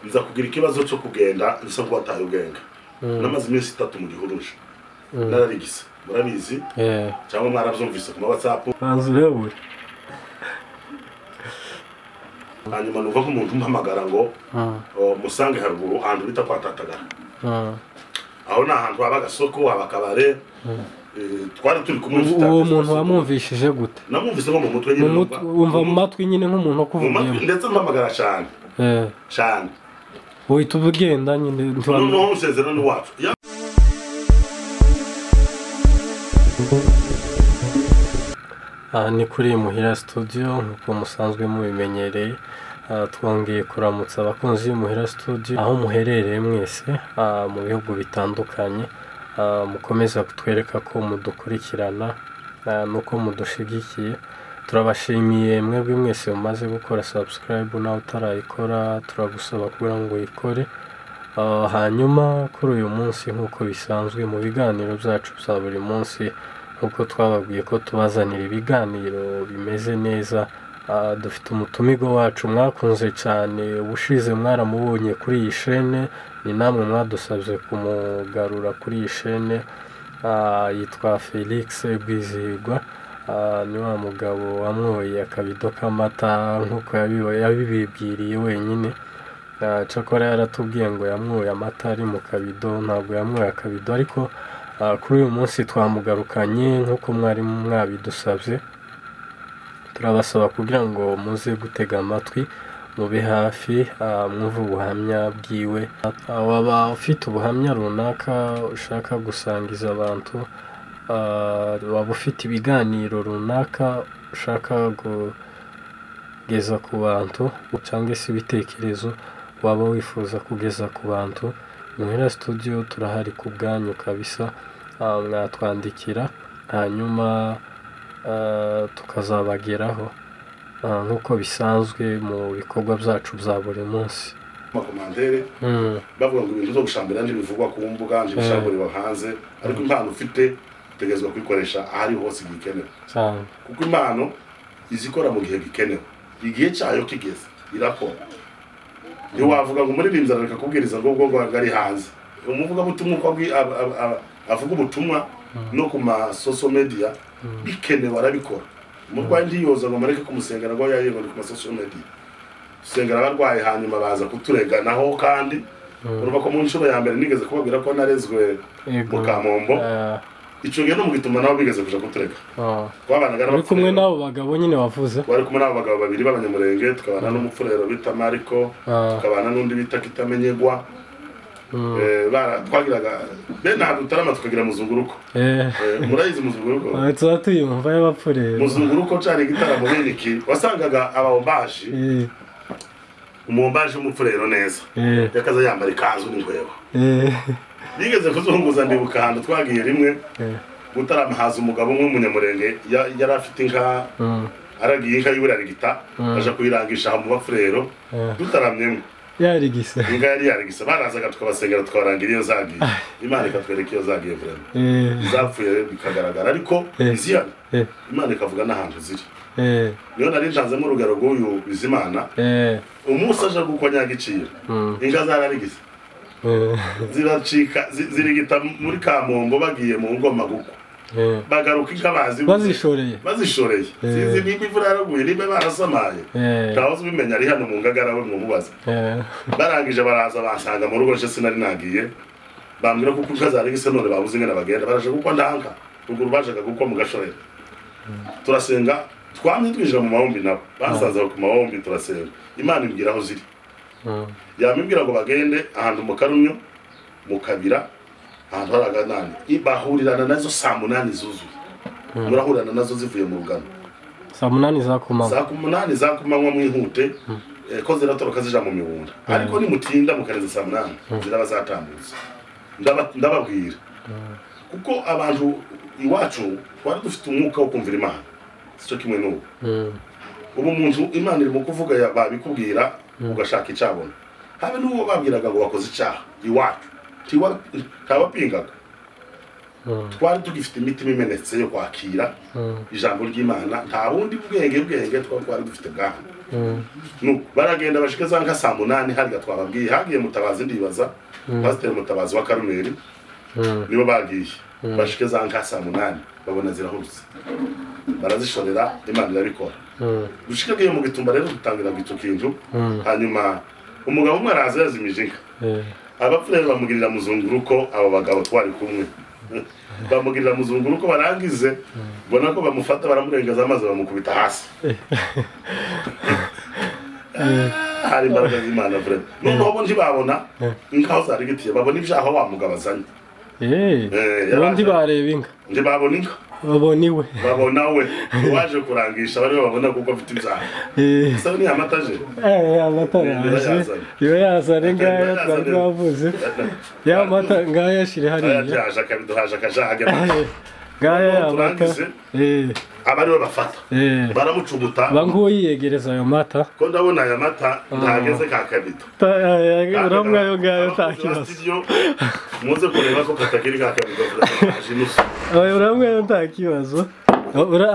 biza kugira ikibazo cyo kugenda bisa kuba ataye ubwenge namaze iminsi 3 mu gihuruje nararigise murabizi cyangwa mwarabyumvise ku WhatsApp banzurewe hanyuma numva ko umuntu umpamagara ngo musange haruguru ahantu bita kwa Tatagara aho na ahantu haba gasoko abakabare twari turi kumwe uwo muntu wamumvishije gute namumvise nko mu mutwe nyine umva mu matwi nyine nk'umuntu kuvugiye ndetse mpamagara cyane cyane uhita ubugenda nyine no musezerano wacu ni kuri Muhira Studio nkuko musanzwe mubimenyereye twongeye kuramutsa abakunzi b'Muhira Studio aho muherereye mwese mu bihugu bitandukanye mukomeza kutwereka ko mudukurikirana nuko mudushigikiye turabashimiye mwebwe mwese mumaze gukora subscribe nawe utarayikora turagusaba kugira ngo uyikore hanyuma kuri uyu munsi nkuko bisanzwe mu biganiro byacu bya buri munsi nkuko twababwiye ko tubazanira ibiganiro bimeze neza dufite umutumigo wacu mwakunze cyane ubushize mwaramubonye kuri iyi chaîne ni namwe mwadusabye kumugarura kuri iyi chaîne yitwa Felix Bwizihirwa ni wa mugabo wamwoye akabido k'amata nkuko yabibibwiriye wenyine cyakora yaratubwiye ngo yamwoye amata ari mu kabido ntabwo yamwoye akabido ariko kuri uyu munsi twamugarukanye nkuko mwari mwabidusabye turabasaba kugira ngo muze gutega amatwi mube hafi mwumve ubuhamya bwiwe waba ufite ubuhamya runaka ushaka gusangiza abantu waba ufite ibiganiro runaka ushaka kugeza ku bantu cyangwa se ibitekerezo waba wifuza kugeza ku bantu Muhira Studio turahari ku bwanyu kabisa mwatwandikira hanyuma tukazabageraho nkuko bisanzwe mu bikorwa byacu bya buri munsi makomandere bavuga ngo ibintu byo gushambira bivugwa ku mbuga bishamburiwe hanze ariko impano ufite utegezwa kwikoresha ahari hose gikenewe kuko impano izikora mu gihe gikenewe igihe cyayo kigeze irakora ni wavuga ngo muririmbyi areka kubwiriza ngo ubwo ari hanze umuvuga butumwa ko avuga ubutumwa no ku ma social media bikenewe arabikora umurwayi ndiyoza ngo mareke kumusengera ngo yayiye ku ma social media sengera abarwayi hanyuma baza kuturega naho kandi urumva ko mu nshuro ya mbere nigeze kubabwira ko narezwe mu Kamombo ico gihe no mu gituma naho bigeze kuja kuturega twabanaga n'abari kumwe nabo bagabo nyine wavuze bari kumwe nabo bagabo babiri b'abanyamurenge tukabana n'umufurero bita Mariko tukabana n'undi bita Kitamenyegwa twagiraga bena dutarama tukagira muzunguruko murayizi muzunguruko tuyumva y'abapfurero muzunguruko cyari gitaramo biniki wasangaga abawombaji umwombaji w'umufurero neza yakaza yambara ikanzu n'ingwebo bigeze kuzunguza ndibuka ahantu twagiye rimwe gutarama haza umugabo umwe w'umunyamurenge yari afite inka aragiye inka y'uburarigita aja kuyirangisha mu bafurero dutaramyemo yarigise inga yari yarigise barazaga tukabasengera twarangira iyo zagiye Imana ikatwereka iyo zagiye vraiment zapfuye bikagaragara ariko iziyana Imana ikavuga n'ahantu ziri niyo nari njanzemo urugero rw'uyu Bizimana umunsi aje gukonyaga iciro inga zararigise ziracika zirigita muri Kamombo bagiye mu ngoma guko bagaruka ikabazi bazishoreye sizi niba imvura yaraguye niba barasamaye tawoze bimenya ari hano mu Ngagara we mubaza barangije baraza bansanga mu rugo sinari nagiye bambwira ko kuzarigise none babuze ngene bagenda baraje guko ndanka ruguru bajaga guko mu Gashorera turasenga twamye twinjira mu mahombi nabo basaza ku mahombi turasenga Imana imbwira aho ziri yamimbwira ngo bagende ahantu mu Karunyo mu Kabira ahantu haraganani ibahurirana nazo saa 8 zuzuye murahurana nazo zivuye mu rugano saa 8 za kumanywa mwihute ko ziratoroka zija mu mibunda ariko ni mutinda mukareza saa 8 ziraba zatambutse ndababwira kuko abantu iwacu twari dufite umwuka wo kumvira Imana cyo kimwe n'ubu ubu umuntu Imana iri mu kuvuga babikubwira ugashaka icabona habe n'uwo babwiraga ngo bakoze icyaha iwacu tabapingaga twari tugifite imitima imenetse yo kwakira ijambo ry'Imana nta bundi bwenge twari dufite bwaho baragenda bashike za nka saa 8 harya twababwiye hagiye Mutabazi ndibaza Pastor Mutabazi wa Karumeli nibo bagiye bashike za nka saa 8 babona zirahurutse barazishorera Imana irabikora dushikagiye mu gitumba rero dutangira gito kintu hanyuma umugabo umwe araza yazimije inka abapfurere bamugirira muzunguruko abo bagabo twari kumwe bamugirira muzunguruko barangize bona ko bamufata baramurengaza amazi bamukubita hasi hari imbaraga z'Imana vrema noneho ntibabona inka zarigitiye babona ibyaho wamugabazanye abandi bareba inka ntibabona inka baboniwe babonawe waje kurangisha bari babona kuko afite ibyaha sasa ni amataje amataje yo yazane ngaya twari bavuze ya mata ngaya shire hariya yaje akabiduhaje akajaga ngaya amata abari bafata baramucubuta bango yiyegereza ayo mata ko ndabona aya mata ntageze ka kabido uramwe ayo ngayo takibazo muze kureba ko katakiri ka kabido ajinusa uramwe ayo takibazo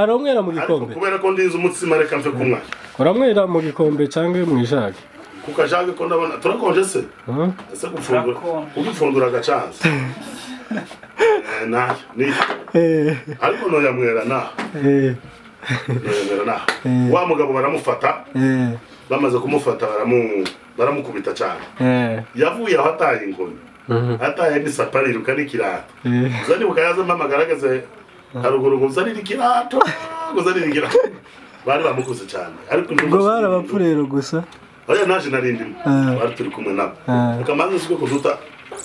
aramwera mu gikombe kubera ko ndinze umutsima reka mfe kumwa uramwera mu gikombe cyangwa mu ijage kukajage ko ndabona turakonje se ese gufundura agacance ni ariko no yamwera na wa mugabo baramufata bamaze kumufata baramukubita cyane yavuye aho ataye inkoni ataye ni sapari rukani kirato zani bukayaza mpamagaragaze haruguru guzani ikirato guzani ikirato bari bamukuze cyane ariko ngo barabapfurero gusa oya naje narindi bari turi kumwe nabo akamanze siko kuduta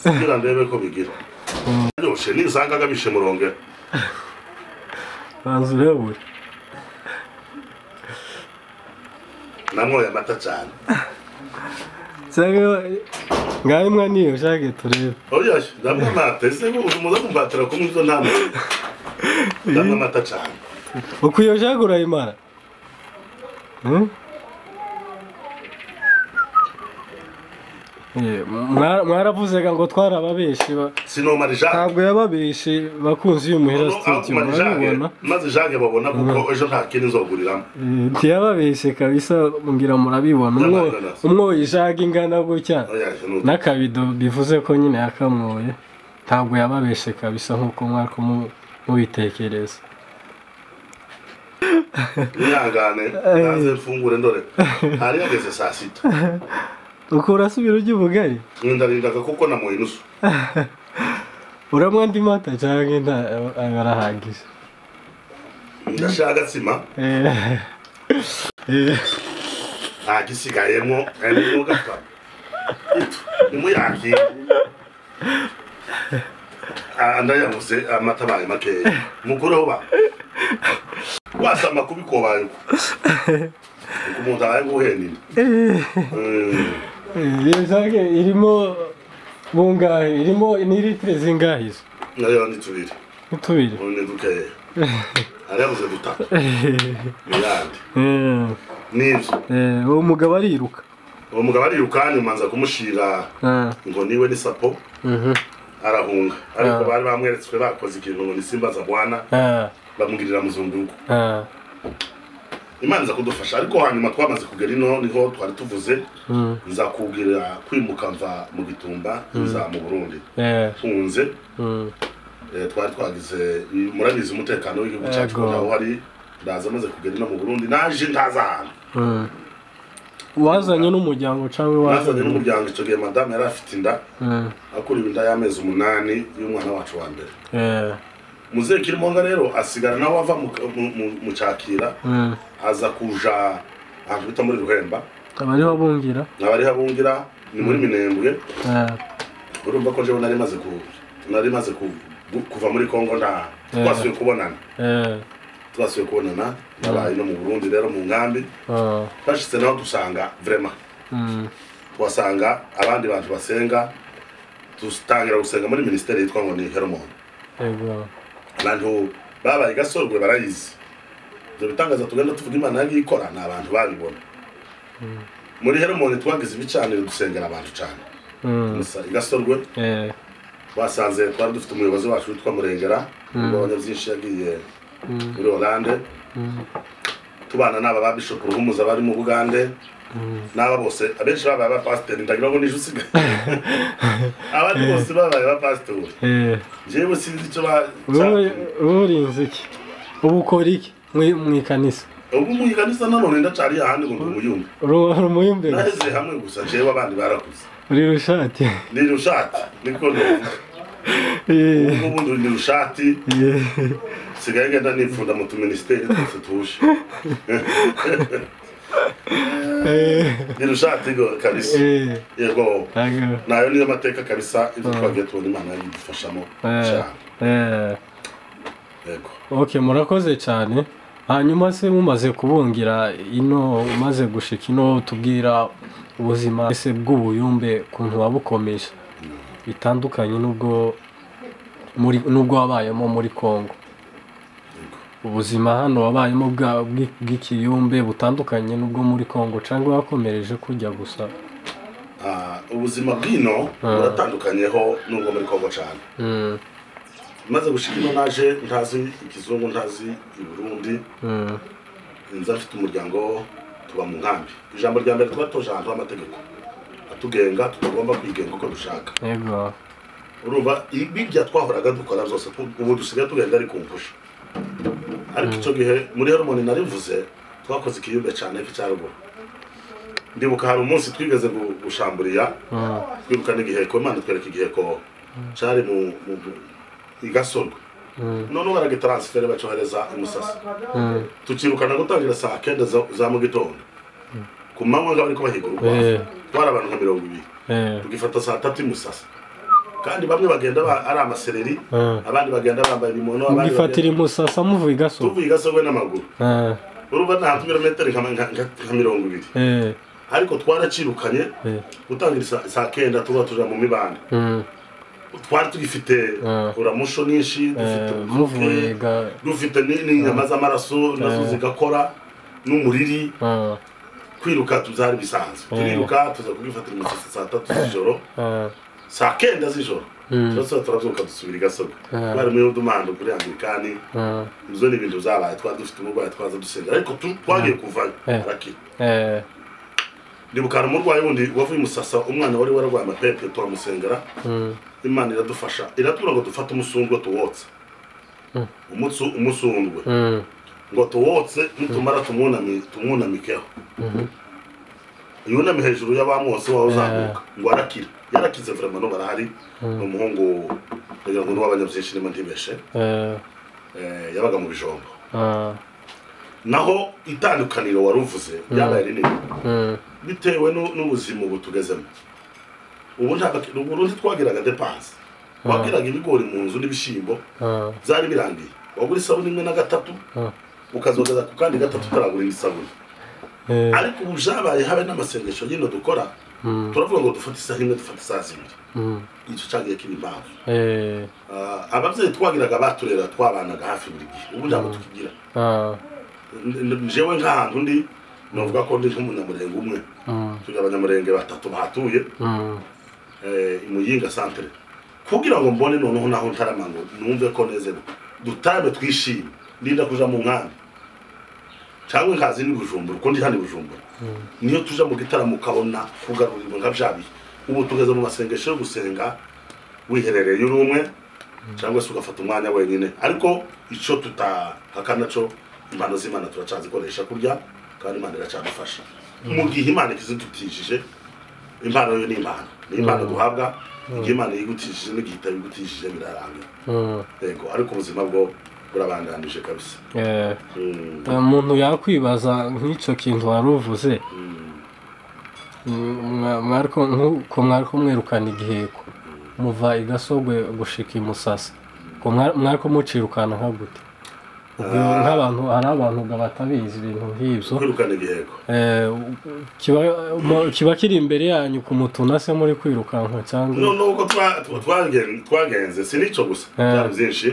kugira ndebe ko bigira yoshe nisanga gabishe muronge banzurewe namwe amata cyane cyangwa ngaye mwani ushake turebe oya ndamwe mata ese umuza kumbatira kumwe izo ntama ndamwe amata cyane ukuyo jagura imara mwaravuze ngo twarababeshi sinomarija ntabwo yababeshi bakunzi y'umuhera studio murabona maze Jacques babona kuko ejo nta kintu nzoguriramo ntiyababeshe kabisa mbwira murabibona umwoyi Jacques ingana gutya n'akabido bivuze ko nyine yakamwoye ntabwo yababeshe kabisa nkuko mwako mubitekereza nihangane naze mfungure ndore hari yageze saa 6 ukura subira ujye ubugari ndarindaga kuko namuye nusu uramwa ndi mata cyangwa nta arahagije ndashaka sima agisigayemo eno gatwa nimuyaki andayamuze amata baye make mukureho ba wasama kubikobaye kumuntu ayanguhenini yezage irimo bungahe irimo ni litre zingahe nayo ni tubiri ni dukeye arabuze dutatu miliyari nivyo uwo mugabo ariruka nyumanza kumushira ngo niwe ni sapo arahunga ariko bari bamweretswe bakoze ikintu ngo ni simbaza bwana bamugirira muzunguko Imana kudufasha ariko hanyuma twamaze kugera ino niho twari tuvuze nza kugira kwimuka mva mu gitumba nza mu Burundi tunze twari twagize murabizi umutekano w'igihugu cyacu naho hari ndaza maze kugera ino mu Burundi naje ntazana wazanye n'umuryango cyangwa wazanye n'umuryango icyo gihe madame yari afite inda akura inda y'amezi 8 y'umwana wacu wa mbere Muze Kirimonga rero asigara nawe ava mu cyakira aza kuja ahantu bita muri Ruhemba abari habungira ni muri Minembwe urumva ko je nari maze kuva muri Kongo nda twasuye kubonana nabaye no mu Burundi rero mu ngambi twashitse naho dusanga vraiment twasanga abandi bantu basenga tustangira gusenga muri ministeri yitwa ngo ni Hermon abantu babaye gasorwe barayizi byo bitangaza tugenda tuvuga Imana yagikora na abantu babibona muri Hermon twagize ibicaniro dusengera abantu cyane musa igasorwe basanze twari dufite umuyobozi wacu witwa Murengera ngo byinshi yagiye muri Hollande tubana n'aba ba Bishop Ruhumuza bari mu Bugande n'aba bose abenshi babaye aba pastor ndagira ngo nije usigaye abandi bose babaye aba pastor jewe sinzi icyo urinze iki ubu ukora iki mu ikanisa ubu mu ikanisa nanone ndacari ahandi ngo ndumuyumbe rumuyumbe naheze hamwe gusa jewe abandi barakuze uri rushati niko ndovuga ubu ndi rushati sigaye ngenda nipfunda mu tuministeri twose tuje ni rushati kabisa yego nayo niyo mateka kabisa ivyo twagiye tubona Imana yidufashamo cyane yego okay murakoze cyane hanyuma se mumaze kubungira ino umaze gushika ino tubwira ubuzima ese bw'ubuyumbe kuntu wabukomeje bitandukanye nubwo wabayemo muri Kongo ubuzima hano wabayemo bw'ikiyumbe butandukanye nubwo muri Kongo cyangwa wakomereje kujya gusa ubuzima bwino buratandukanyeho nubwo muri Kongo cyane maze gushika ino naje ntazi ikizungu ntazi i Burundi nza mfite umuryango tuba mu nkambi ijambo rya mbere twatoje ahantu amategeko atugenga tutagomba kwigenga uko dushaka yego urumva ibijya twahoraga dukora zose ubu dusigaye tugenda ari kumpusha ariko icyo gihe muri hormone narivuze twakoze ikiyumbe cyane cy'aruguru ndibuka hari umunsi twigeze gushamburiya twirukana igiheko Imana twereka igiheko cyari mu igasorwa none baragitransfere bacohereza imusasa tukirukana gutangira saa 9 za mu gitondo ku manywa ngo bariko bahigura twara abantu nka 200 tugifata saa 3 imusasa kandi bamwe bagenda ari amasereri abandi bagenda bambaye ibimono abandi gifatira imusasa muvuye gaso tuvuye gasogwe n'amaguru urumva nta kilometero nka 200 ariko twaracirukanye gutangira saa 9 tuba tuja mu mibanda twari tugifite uramusho nyinshi dufite n'inyama z'amaraso nazo zigakora n'umuriri kwiruka tuzari bisanzwe turiruka tuza kugifatira imusasa saa 3 z'ijoro saa 9 z'ijoro twese turazuka dusubira igasoga bari mu y'udumando kuri Anglikani izo ni ibintu zabaye twari dufite umurwayi twaza dusenga ariko twagiye kuvayo arakira ndibukana umurwayi wundi wavuye imusasa umwana wari waragwaye amapepe twamusengera Imana iradufasha iratubura ngo dufate umusundwe tuwotse umusundwe ngo tuwotse nitumara tumwunamikeho yunamye hejuru y'abamose waho uzamuka ngo arakira yarakize vraiment no barahari umuhungu kugira ngo n'abanyabyinshi nima ntibeshe yabaga mu bijombo naho itandukaniro waruvuze byabaye rinini bitewe n'ubuzima butugezemo ubu Burundi twagiraga depense twagiraga ibigori mu nzu n'ibishimbo zari birangiye wagura isabuni imwe na gatatu ukazogeza ku kandi gatatu utaragura isabuni ariko ubu jabaye habe n'amasengesho y'ino dukora turavuga ngo dufate isaha imwe dufate isaha zibiri icyo cyagiye kiba impamvu ababyeyi twagiraga baturera twabanaga hafi buri gihe ubu ntabwo tukigira jewe nk'ahantu ndi novuga ko ndi nk'umunyamurenge umwe turi abanyamurenge batatu bahatuye Muyinga centre kugira ngo mbone noneho naho ntaramango numve ko nezero dutabe twishime ndinda kuja mu nkambi cyangwa nkazi ni Bujumbura ko ndi handi Bujumbura niyo tuja mu gitaramo ukabona kugarurirwa nka byabi ubu tugeze mu masengesho yo gusenga wiherereye urumwe cyangwa se ugafata umwanya wenyine ariko ico tutahakana co impano z'Imana turacazikoresha kurya kandi Imana iracadufasha mu gihe Imana ikizitutishije impano yo ni impano duhabwa igihe Imana yigutishije n'igihita yigutishije birarangira yego ariko ubuzima bwo burabandanije kabisa umuntu yakwibaza nk'icyo kintu waruvuze mwariko mwerukana igiheko muva igasogwe gushika imusasa mwariko mucirukana nka gute nk'abantu hari abantu batabizi ibintu nk'ibyo kwirukana igiheko kiba kiri imbere yanyu ku mutuna se muri kwirukanka cyangwa nuko twagenze sinico gusa byari byinshi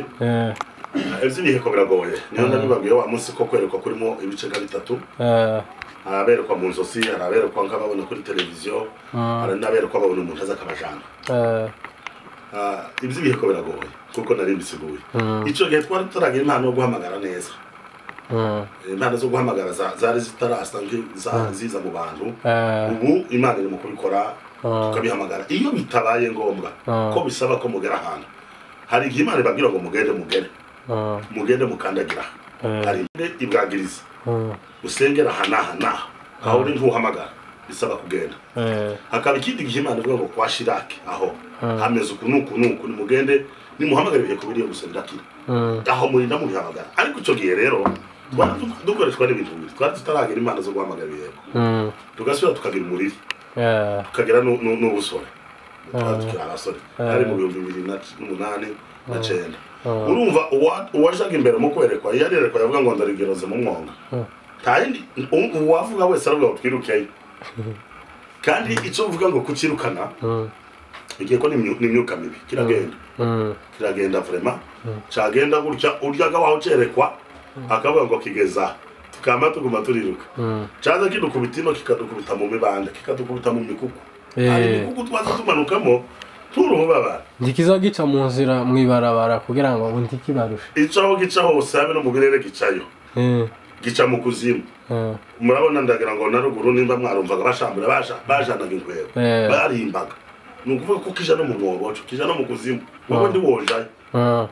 iby'ibiheko biragoye niyo ndabibabwiye wa munsi ko kwerekwa kurimo ibice nka bitatu araberekwa mu nzosi araberekwa nk'ababona kuri televiziyo hari n'aberekwa babona umuntu aza akabajana iby'ibiheko biragoye kuko nari mbisiguye icyo gihe twari turagira impano yo guhamagara neza impano zo guhamagara zari zitarasa ziza mu bantu ubu imana iri mu kubikora tukabihamagara iyo bitabaye ngombwa ko bisaba ko mugera ahantu hari igihe imana ibabwira ngo mugende mukandagira hari ibwagiriza usengera hanaha aho uri ntuhamagara bisaba kugenda hakaba ikindi gihe imana ivuga ngo kwa Shiraki aho hameze uku nuku nimugende nimuhamagara ibihe kubiriye gusendakira aho muri ndamubihamagara ariko icyo gihe rero dukoreshwa n'ibintu bibiri twari tutaragira imana zo guhamagara ibihe tugasubira tukagira umuriri tukagira n'ubusore tukiri abasore ari mu 2008 na 9 urumva uwajaga imbere mu kwerekwa yarerekwa yavuga ngo ndarigeroze mu mwonga tayindi uwavuga wese aravuga twirukeyo kandi icyo uvuga ngo kucirukana igiye ko n'imyuka mibi kiragenda vraiment cyagenda gutya uryaga waho cerekwa akavuga ngo kigeza tukama tuguma turiruka cyaza kidukubitino kikadukubita mu mibanda kikadukubita mu mikuku ari mikuku twaza tumanukamo turuhubaba ndikiza gica mu nzira mwibarabara kugira ngo ubundi kibarushe icaho gica hose habe no mu birere gicayo gica mu kuzimu murabona ndagira ngo naruguru nimba mwarumvaga bashambura bajanaga inkwero barimbaga nukuvuga ko kija no mu mwobo kija no mu kuzimu wowe ndi wojaye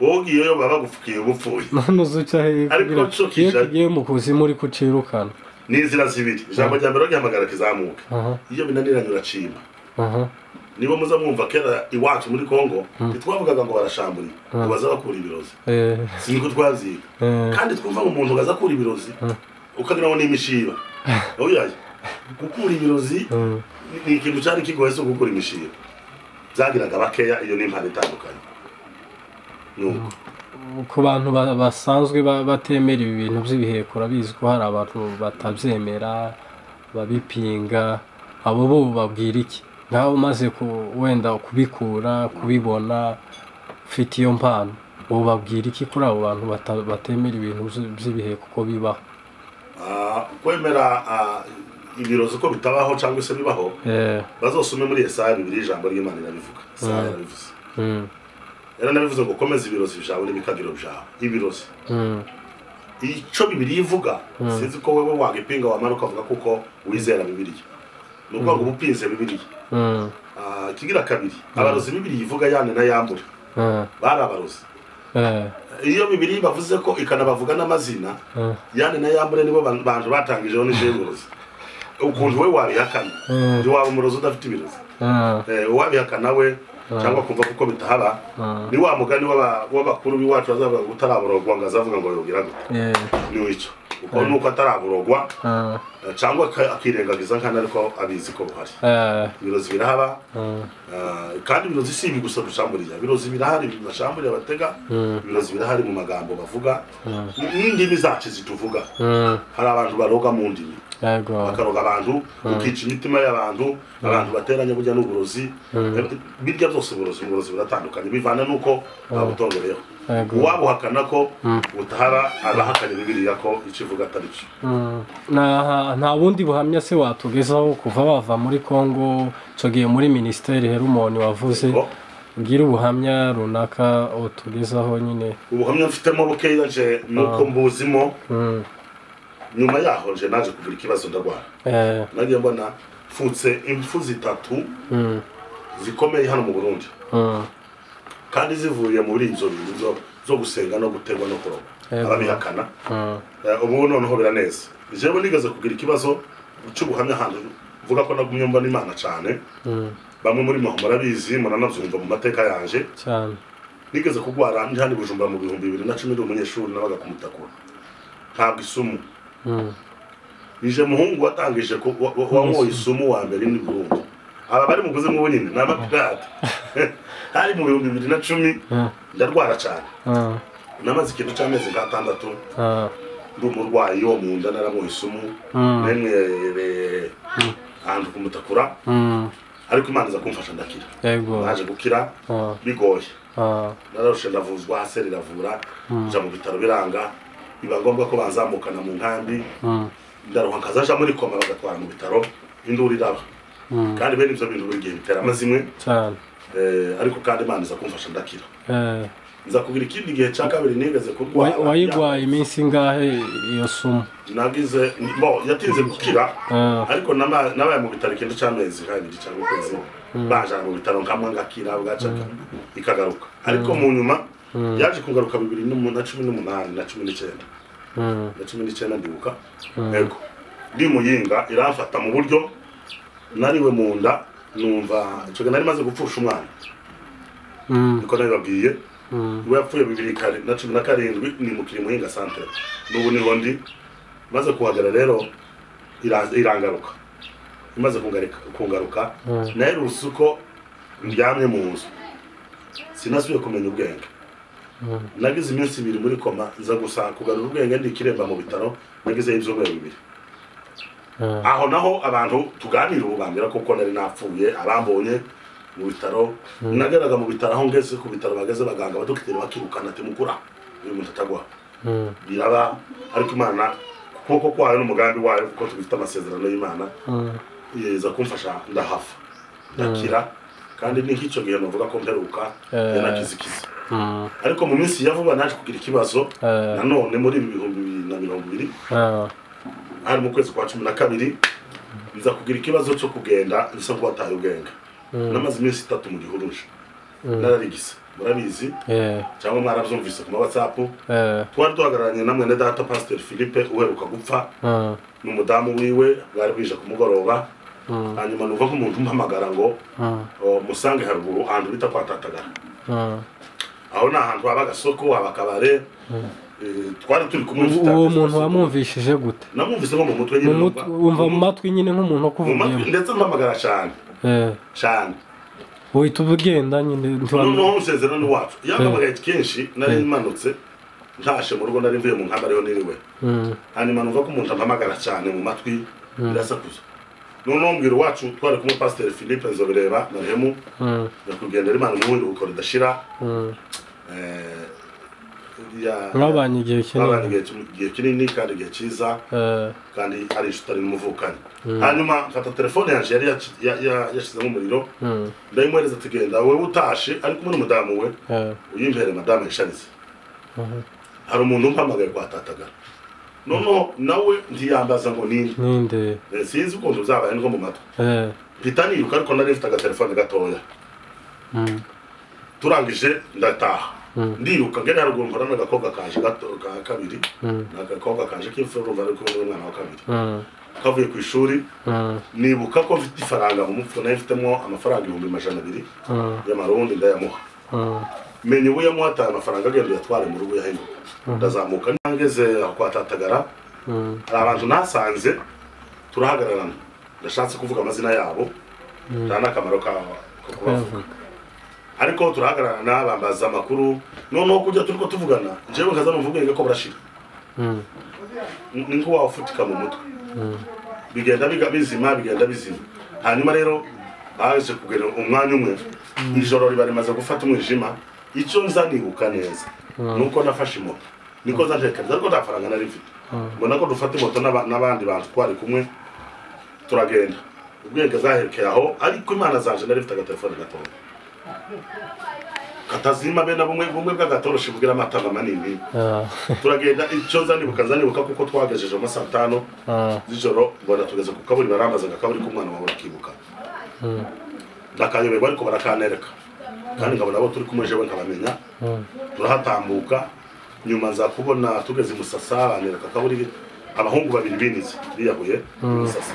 wogiyeyo baba gufukiye ubupfuye none uzuca he ariko cyo kija kigiye mu kuzimu uri kucirukana n'inzira zibiri ijambo rya mbere gihamagara kizamuka iyo binaniranye uracimba nibo muza mwumva kera iwacu muri Kongo titwavugaga ngo barashambura ngo baza bakura ibirozi siniko twaziga kandi twumva ngo umuntu gaza kura ibirozi ukagira ngo n'imishiba oyaye gukura ibirozi ni ikintu cyari kigoye so gukura imishiba zagiraga bakeya iyo n'impano itandukanye nuko ku bantu basanzwe batemera ibi bintu by'ibihekura biziko hari abantu batabyemera babipinga abo bo babwira iki nawe umaze wenda kubikura kubibona ufite iyo mpano ubu babwira iki kuri abo bantu batemera ibintu by'ibihe kuko bibaho kwemera ibirozi ko bitabaho cyangwa se bibaho bazosome muri Yesaya 2 ijambo ry'Imana rirabivuga Yesaya yarabivuze nabivuze ngo komeza ibirozi byawe n'ibikagiro byawe ibirozi icyo Bibiliya ivuga sinzi ko wewe wagipinga wamanuka uvuga kuko wizera Bibiliya nuko ngo ubupinze Bibiliya kigira kabiri abarozi Bibiliya ivuga yane na yambura barabarozi iyo Bibiliya bavuze ko ikanabavuga n'amazina yane na yambure nibo bantu batangijeho n'ijeurozi ukuntu we wabihakana ndi waba umurozi udafite ibirozi wabihakana we cyangwa kumva kuko bitahaba ni wa mugani w'abakuru biwacu bazavuga ngo utaraburogwa ngo azavuga ngo yogira gute ni wico uko nuko ataraburogwa cyangwa akirengagiza nkana ariko abizi ko buhari ibirozi birahaba kandi ibirozi si ibi gusa dushamburiza ibirozi birahari bashamburiye abatega ibirozi birahari mu magambo bavuga n'indimi zacu zituvuga hari abantu baroga mu ndimi bakaroga abantu ukica imitima y'abantu abantu bateranya burya n'uburozi birya byose uburozi buratandukanye bivana nuko babutongereyeho uwabuhakana ko utahara abahakanye Bibiliya ko ikivuga atari cyo nta bundi buhamya se watugezaho kuva bava muri Kongo cogiye muri ministeri Herumoni wavuze ugira ubuhamya runaka utugezaho nyine ubuhamya mfitemo bukeya nje nuko mbuzimo nyuma yaho nje naje kugira ikibazo ndagwara nagiye mbona mfutse impfu zitatu zikomeye hano mu Burundi kandi zivuye muri izo bintu zo gusenga no gutegwa no kuroga ababihakana ubu noneho biraneza jewe nigeze kugira ikibazo cy'ubuhamya hanze vuga ko nagumye mbona Imana cyane bamwe muri mwe murabizi muranabyumva mu mateka yanje cyane nigeze kugwara ndi handi Bujumbura mu 2010 ndi umunyeshuri nabaga kumutakura ntabwo isumu nije muhungu watangije ko wanyoye isumu wa mbere ni Burundi aba bari muguze mu bunini n'amapirate hari mu 2010 ndarwara cyane namaze ikintu cy'amezi gatandatu ndi umurwayi wo mu nda naramuye isumu nemwe ahantu kumutakura ariko Imana iza kumfasha ndakira naje gukira bigoye nararushe ndavuzwa hase riravura nja mu bitaro biranga biba ngombwa ko banzamukana mu nkambi ndaruha kazaja muri koma bagatwara mu bitaro induru iraba kandi bene ibyo bintu buri gihe bitera amazimwe cyane ariko kandi Imana iza kumfasha ndakira nza kugira ikindi gihe cya kabiri nigeze kurwara. Wayigwaye iminsi ngahe iyo sumu? Nagize yatinze gukira ariko nabaye mu bitaro ikintu cy'amezi kabiri cyangwa ukwezi bajana mu bitaro nkamwe ngakira bwaca ikagaruka ariko mu nyuma yaje kugaruka 2018 na 19 na 19 ndibuka yego ndi muyinga iramfata mu buryo nariwe mu nda numva icyo nari maze gupfusha umwana niko nabibabwiye we yapfuye 2017 ni mukiri muhinga centre n'ubu niho ndi maze kuhagera rero irangaruka imaze kungaruka naherutse uko ndyamye mu nzu sinasubiye kumenya ubwenge nagize iminsi 2 muri koma nza gusa kugarura ubwenge ndi kiremba mu bitaro nagize ibyumweru 2 aho naho abantu tuganira ubambira kuko nari napfuye abambonye mu bitaro nageraga mu bitaro aho ngeze ku bitaro bageze baganga badokiteri bakirukana ati mukura uyu muntu atagwa biraba ariko Imana kuko kwayo n'umugambi wayo kuko tugifite amasezerano y'Imana yeza kumfasha ndahafa ndakira kandi ni nk'icyo gihe navuga ko mperuka yanakizikiza ariko mu minsi yavuba naje kugira ikibazo nanone muri 2020 hari mu kwezi kwa 12 nza kugira ikibazo cyo kugenda nisa ko wataye ubwenge namaze iminsi 3 mu gihuruje nararigise murabizi cyangwa mwarabyumvise ku WhatsApp twari duhagararanye na mwene data Pastor Philippe uheruka gupfa n'umudamu wiwe bwari bwije ku mugoroba hanyuma nuva ko umuntu umpamagara ngo musange haruguru ahantu bita kwa Tatagara aho na ahantu haba gasoko abakabare twari turi kumwe uwo muntu wamumvishije gute? Namumvise nko mu mutwe nyine umva mu matwi nyine nk'umuntu kuvugiye ndetse mpamagara cyane uhita ubugenda nyine no musezerano wacu yampamagaye kenshi nari manutse ntashe mu rugo nari mvuye mu nkamba ariho niriwe hanyuma numva ko umuntu ampamagara cyane mu matwi birasakuza none mbwira wacu twari kumwe Pastor Philippe nzobireba narehemu yakugenda Imana umuhuri ukora dashira mwabanye igihe kinini kandi igihe cyiza kandi ari inshuti n'umuvukanye hanyuma mfata telefone yanje yari yashizemo umuriro ndayimwereza tugenda wowe utashe ari kumwe n'umudamu we uyimbere madame Yasharize hari umuntu umpamagaye kwa Tatagara nono nawe ntiyambaza ngo ninde sinzi ukuntu uzabaye ngo mu matwi mpita niruka ariko nari mfite agatelefone gatoya turangije ndataha ndiruka ngera haruguru mbona n'agakobwa kanje gato ka kabiri n'agakobwa kanje k'imfura bari kumwe n'umwana wa kabiri kavuye ku ishuri nibuka ko mfite ifaranga mu mupfu nayo mfitemo amafaranga 200 y'amarundi ndayamuha menye ubu yamuhata amafaranga agenda yatware mu rugo yahinduka ndazamuka nangeze kwa Tatagara hari abantu nasanze turahagararana ndashatse kuvuga amazina yabo ndana akamaro ka kubavuga ariko turahagararana bambaza amakuru noneho kujya turiko tuvugana jewe nkaza mvuge ko barashira ninko wafutika mu mutwe bigenda bizima hanyuma rero baje kugera umwanya umwe ijoro rimaze gufata umwijima icyo nzanibuka neza nuko nafashe moto niko zantekeza ariko ndafaranga nari mfite mbona ko dufata moto n'abandi bantu twari kumwe turagenda ubwenge bwahekeye aho ariko Imana zanje nari mfite agatelefone gatoya katazima bena bumwe bw'agatoroshe bugira amatanga manini turagenda icyo zanibuka kuko twagejeje mu 5 z'ijoro mbona tugeze ku kaburi barambaza akaburi k'umwana wawe akibuka ndakayoberwa ariko barakanereka kandi nkabona abo turi kumwe jewe nkabamenya turahatambuka nyuma za kubona tugeze Musasa banereka akaburi abahungu babiri binize biyahuye Musasa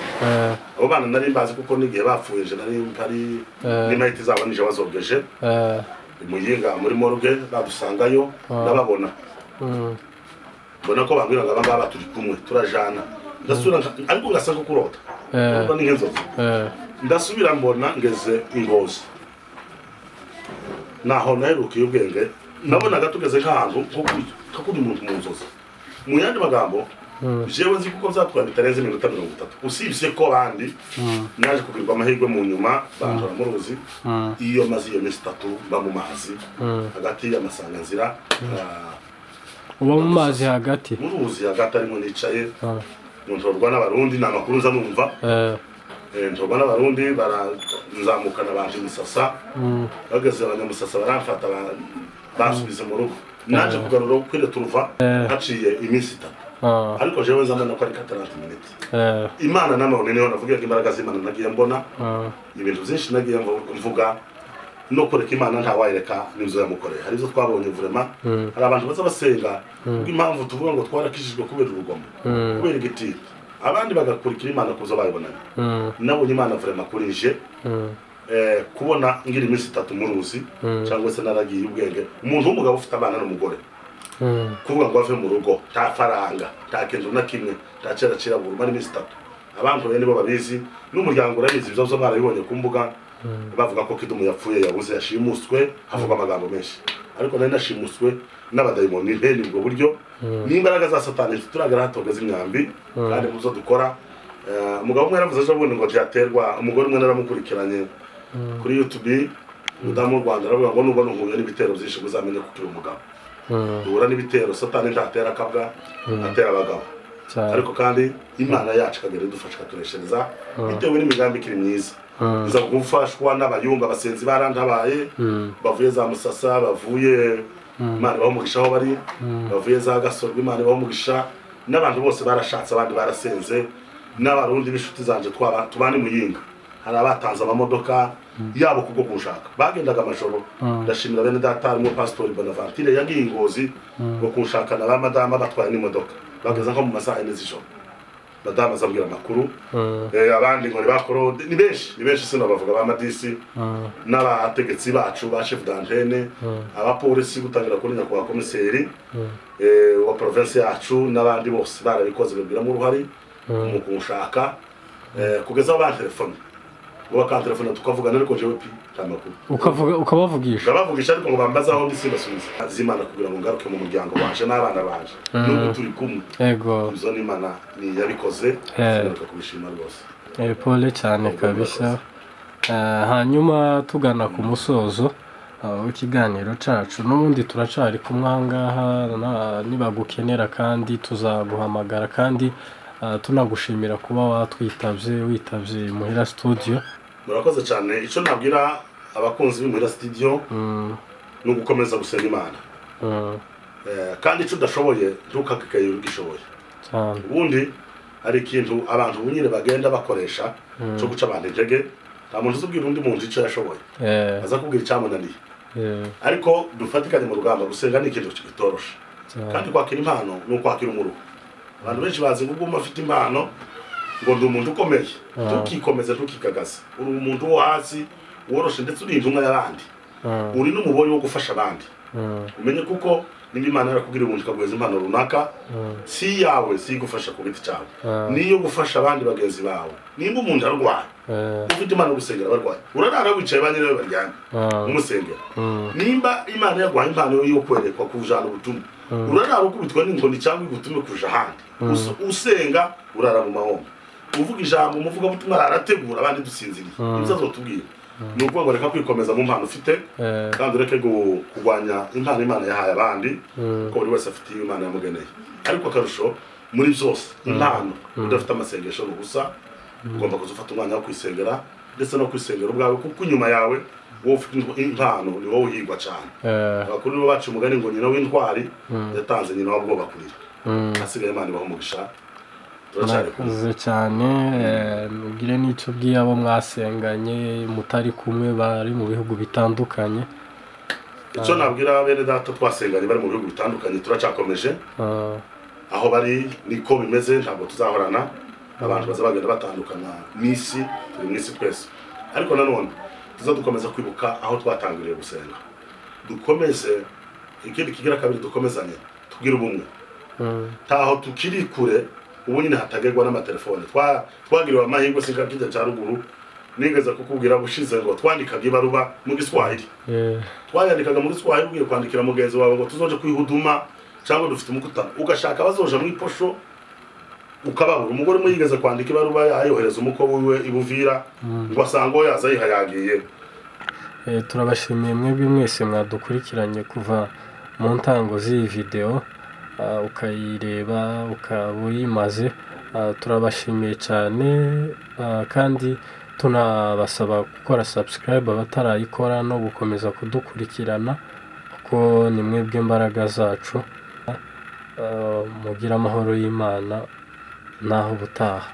abo bana nari mbazi kuko nigihe bapfuye je nari mpari n'imahiti zabo nije wazogeje muyinga muri morgue badusangayo ndababona mbona ko bambwira ngo abangaba turi kumwe turajana ndasubira ariko ngasanga kurota urumva ni ngenzo ndasubira mbona ngeze Ingozi naho naherukiye ubwenge nabonaga tugeze nk'ahantu ko kuri umuntu mu nzozi mu yandi magambo jewe nzi kuko nzatwara bitarenze 30 usibye ko bandi naje kugirwa amahirwe mu nyuma bandora mu ruzi iyo mazi iyo minsi 3 mba mu mazi hagati y'amasanganzira uba mu mazi hagati mu ruzi hagati arimo nicaye mu ntorwa n'abarundi n'amakuru nza numva ntoba n'abarundi baranzamukana banje Musasa bageze abanyamusasa baramfata basubize mu rugo naje kugarura kwire turuva haciye iminsi 3 ariko jewe nzamana ko ari 40 minutes Imana nanone niho navuga ko imbaraga z'Imana nagiye mbona ibintu byinshi nagiye mvuga no kureka Imana ntawayireka n'inzo yamukoreye hari zo twabonye vraiment hari abantu baza basenga impamvu tuvuga ngo twarakishijwe kubera urugomo kubera igiti abandi bagakurikira Imana kuzo bayibonanye nabonye Imana vraiment kurije kubona ngira iminsi 3 muruzi cyangwa se naragiye ubwenge umuntu w'umugabo ufite abana n'umugore kuvuga ngo ave mu rugo ta faranga ta kintu na kimwe ta cera buruma iminsi 3 abantu bene bo babizi n'umuryango urabizi bizozo barabibonye ku mbuga bavuga ko Kidumu yapfuye yabuze yashimuswe havuga amagambo menshi ariko nari nashimuswe n'abadayimoni nteni ubwo buryo n'imbaraga za Satani turagara hatogeza imyambi kandi muzo dukora umugabo umwe yaravuze ejo bundi ngo cyaterwa umugore umwe naramukurikiranye kuri YouTube mudamu Rwanda aravuga ngo nubona nkuye n'ibitero byinshi uzamenye ko turi umugabo duhura n'ibitero Satani ntatera kabwa atera abagabo ariko kandi Imana yacu kagere dufasha katureshereza bitewe n'imigambi kiri myiza iza gufashwa n'abayumba abasenzi barantabaye bavuye za Musasa bavuye Imana bamugisha aho bari bavuye za Gasorwa Imana bamugisha n'abantu bose barashatse abandi barasenze n'abarundi b'inshuti zanje tubane muyinga hari abatanze amamodoka yabo kubwo kunshaka bagendaga amajoro ndashimira bene data mu pastor Bonaventure yagiye Ingozi ngo kunshaka na bamadama batwaye n'imodoka bageza nko mu masaha y'ijoro badama zambwira makuru abandi ngo bakoro ni benshi sino bavuga ba madisi n'abategetsi bacu ba chef d'antenne abapolisi gutangira kuri nyakwa komiseri wa province yacu n'abandi bose barabikoze babwira mu ruhari mu kunshaka kugeza ba telefone uwa telefone tukavugana ariko jewe pi tamakuru ukabavugisha ariko ngo bambaza aho ndisi basubiza azimana kugira ngo ngaruke mu muryango waje n'abana baje n'ubu turi kumwe yego izo n'Imana ni yabikoze reka kubishima rwose pole cyane kabisa hanyuma tugana ku musozo w'ikiganiro cacu n'ubundi turacari kumwangaha nibagukenera kandi tuzaguhamagara kandi tunagushimira kuba witavye Muhira Studio. Murakoze cyane ico nabwira abakunzi b'Muhira Studio no gukomeza gusenga Imana kandi ico udashoboye ntukakikaye ugishoboye ubundi hari ikintu abantu bunyine bagenda bakoresha cyo guca abantu intege nta muntu uzubwira undi muntu ico yashoboye aza kubwira icyamunaniye ariko dufatikanye mu rugamba gusenga ni ikintu kitorosha kandi kwakira impano no kwakira umuruho abantu benshi bazi ngo ubwo afite impano ngo ndi umuntu ukomeye tukikomeza tukikagaza uri umuntu wo hasi woroshe ndetse uri intumwa y'abandi uri n'umuboyi wo gufasha abandi umenye kuko nimba Imana yarakubwira umuntu kaguheza impano runaka si yawe si gufasha ku giti cyawe niyo gufasha abandi bagenzi bawe nimba umuntu arwaye ufite impano gusengera abarwayi urarara wicaye banyine baryamye umusengera nimba Imana yaguhaye impano yo kwerekwa kujana ubutumwa urarara ukubitwa n'inkoni cyangwa igutume kuja handi usenga urara mu mahombo uvuga ijambo umuvuga butumwa arategura abandi dusinziriye ibyo azotubwira nuko ngo reka kwikomeza mu mpano ufite kandi ureke kugwanya impano Imana yahaye abandi ko buri wese afite Imana yamugeneye ariko akarusho muri byose impano udafite amasengesho gusa ugomba kuzufata umwanya wo kwisengera ndetse no kwisengera ubwawe kuko inyuma yawe wowe ufite impano ni wowe uhigwa cyane abakuru bo bacu umugani ngo nyina w'intwari yatanze nyina wabwoba kurira asigaye Imana ibahomugisha turacyari cyane mugire n'icyo bwiyabo mwasenganye mutari kumwe bari mu bihugu bitandukanye icyo nabwira bene data twasenganye bari mu bihugu bitandukanye turacyakomeje aho bari niko bimeze ntabwo tuzahorana abantu bazabagenda batandukana n'isi turi mu isi twese ariko nanone tuzadukomeza kwibuka aho twatangiriye gusenga dukomeze ikindi kigira kabiri dukomezanye tubwire ubumwe taho tukiri kure ubu nyine hatagerwa n'amatelefone twagiriwe amahirwe singa kijya cya ruguru nigeze kukubwira bushize ngo twandikaga ibaruba mu Giswahili twayandikaga mu Giswahili ugiye kwandikira mugenzi wawe ngo tuzoje kwihuduma cyangwa dufite umukutano ugashaka bazoja mu iposho ukababura umugore umwe yigeze kwandika ibaruba yayohereza umukobwa wiwe ibuvira ngo asango yaza yihayagiye turabashimiye mwebwe mwese mwadukurikiranye kuva mu ntango z'iyi video ukayireba ukabuyimaze turabashimiye cyane kandi tunabasaba gukora subscribe abatarayikora no gukomeza kudukurikirana kuko ni mwebwe imbaraga zacu. Mugira amahoro y'Imana naho ubutaha.